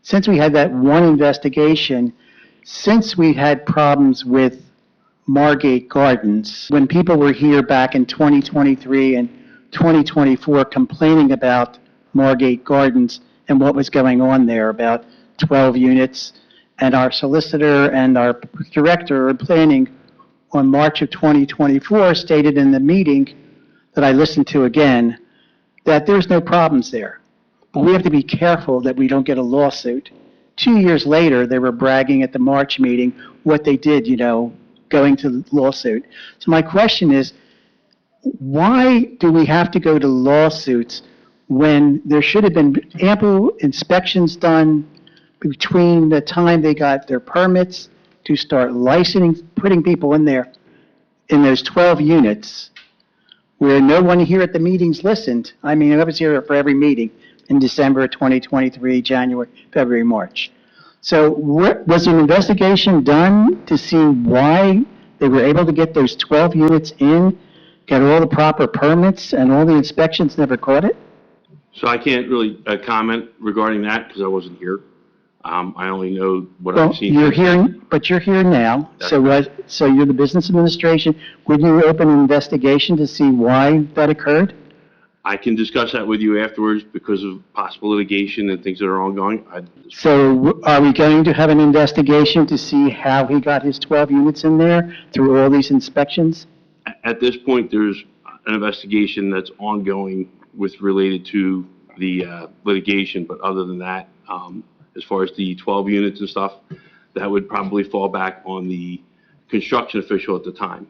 since we had that one investigation, since we had problems with Margate Gardens, when people were here back in 2023 and 2024 complaining about Margate Gardens and what was going on there, about 12 units, and our solicitor and our director of planning on March of 2024 stated in the meeting that I listened to again, that there's no problems there. But we have to be careful that we don't get a lawsuit. 2 years later, they were bragging at the March meeting what they did, going to lawsuit. So my question is, why do we have to go to lawsuits when there should have been ample inspections done between the time they got their permits to start licensing, putting people in there, in those 12 units, where no one here at the meetings listened? I mean, I was here for every meeting in December 2023, January, February, March. So was an investigation done to see why they were able to get those 12 units in, get all the proper permits, and all the inspections never caught it? So I can't really comment regarding that because I wasn't here. I only know what I've seen. You're here, but you're here now. So you're the business administration. Would you open an investigation to see why that occurred? I can discuss that with you afterwards because of possible litigation and things that are ongoing. So are we going to have an investigation to see how he got his 12 units in there through all these inspections? At this point, there's an investigation that's ongoing related to the litigation, but other than that, as far as the 12 units and stuff, that would probably fall back on the construction official at the time.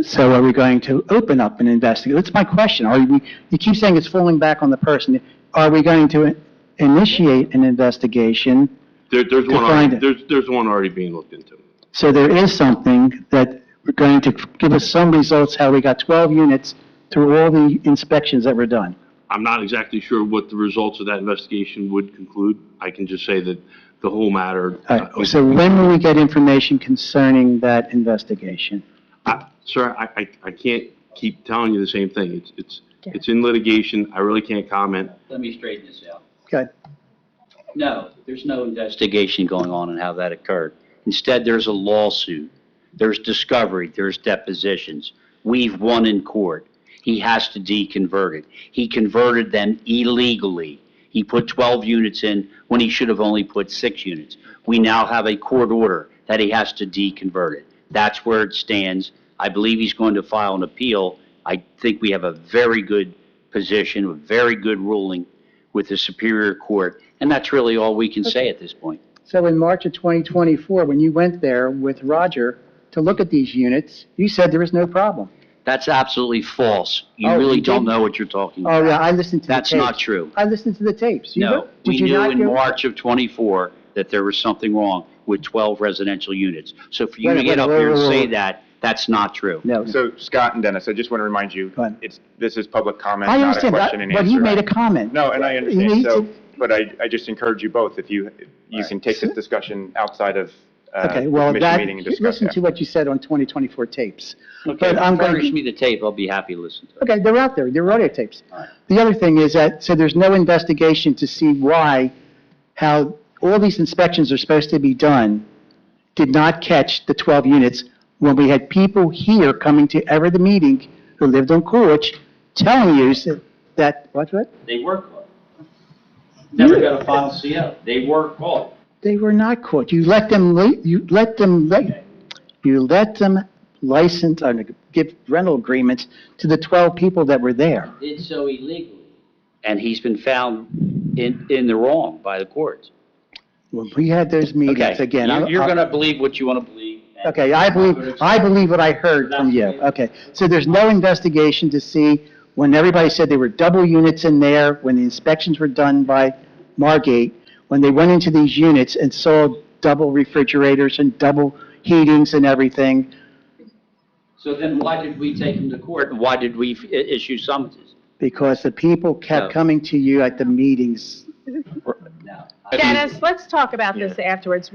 So are we going to open up an investigation? That's my question. You keep saying it's falling back on the person. Are we going to initiate an investigation? There's one already being looked into. So there is something that we're going to give us some results how we got 12 units through all the inspections that were done. I'm not exactly sure what the results of that investigation would conclude. I can just say that the whole matter... So when will we get information concerning that investigation? Sir, I can't keep telling you the same thing. It's in litigation. I really can't comment. Let me straighten this out. Good. No, there's no investigation going on how that occurred. Instead, there's a lawsuit. There's discovery. There's depositions. We've won in court. He has to deconvert it. He converted them illegally. He put 12 units in when he should have only put 6 units. We now have a court order that he has to deconvert it. That's where it stands. I believe he's going to file an appeal. I think we have a very good position, a very good ruling with the Superior Court, and that's really all we can say at this point. So in March of 2024, when you went there with Roger to look at these units, you said there was no problem. That's absolutely false. You really don't know what you're talking about. Oh, yeah, I listened to the tapes. That's not true. I listened to the tapes. No, we knew in March of 24 that there was something wrong with 12 residential units. So for you to get up here and say that, that's not true. No. So Scott and Dennis, I just want to remind you, this is public comment, I not a understand question that, and answer. but he made a comment. No, and I understand. So, but I just encourage you both, if you can take this discussion outside of Okay, well, commission meeting and discuss listen that. to what you said on 2024 tapes. Okay, But I'm going furnish to, me the tape. I'll be happy to listen to it. okay, they're out there. They're audio tapes. All right. The other thing is that, so there's no investigation to see why, how all these inspections are supposed to be done did not catch the 12 units when we had people here coming to every the meeting who lived on Coolidge telling you that what? They were caught. Never got a final CO. They were caught. They were not caught. You let them license, give rental agreements to the 12 people that were there. Did so illegally. And he's been found in the wrong by the courts. When we had those meetings, Okay, again, you're going to believe what you want to believe. okay, I believe what I heard from you. Okay, so there's no investigation to see when everybody said there were double units in there, when the inspections were done by Margate, when they went into these units and saw double refrigerators and double heatings and everything. So then why did we take him to court? And why did we issue summonses? Because the people kept coming to you at the meetings. No. Dennis, let's talk about this afterwards.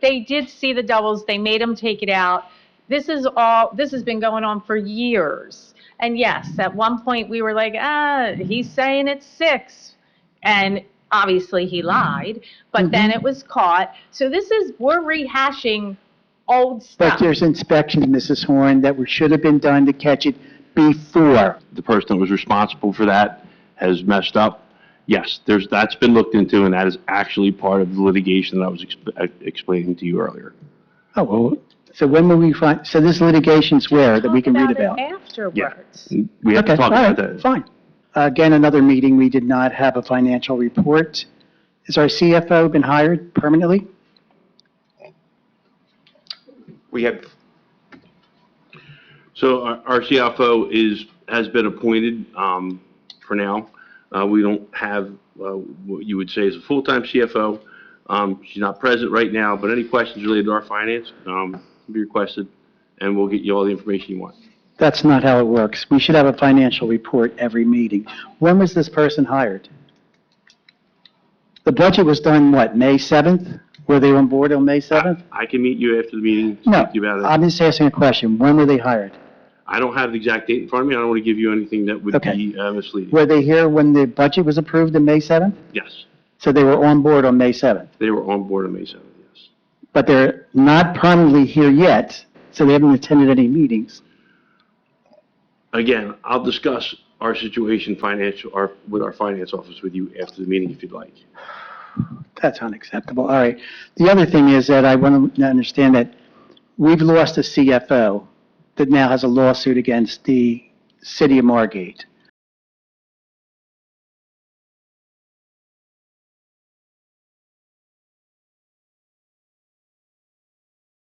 They did see the doubles, they made them take it out. This has been going on for years. And yes, at one point we were like, he's saying it's 6. And obviously he lied, but then it was caught. So we're rehashing old But stuff. there's inspections, Mrs. Horn, that should have been done to catch it before. The person that was responsible for that has messed up. Yes, that's been looked into, and that is actually part of the litigation that I was explaining to you earlier. Oh, well, so when will we find, so this litigation's where, that we can read about? Talk about it afterwards. We have to Okay, talk all about right, that. fine. Again, another meeting, we did not have a financial report. Has our CFO been hired permanently? We have, So our CFO has been appointed for now. We don't have what you would say is a full-time CFO. She's not present right now, but any questions related to our finance can be requested, and we'll get you all the information you want. That's not how it works. We should have a financial report every meeting. When was this person hired? The budget was done, what, May 7th? Were they on board on May 7th? I can meet you after the meeting, No, speak to you about it. I'm just asking a question. When were they hired? I don't have the exact date in front of me. I don't want to give you anything that would Okay. be misleading. Were they here when the budget was approved on May 7th? Yes, So they were on board on May 7th, they were on board on May 7th, yes. but they're not permanently here yet, so they haven't attended any meetings. Again, I'll discuss our situation with our finance office with you after the meeting if you'd like. That's unacceptable. All right. The other thing is that I want to understand that we've lost a CFO that now has a lawsuit against the city of Margate.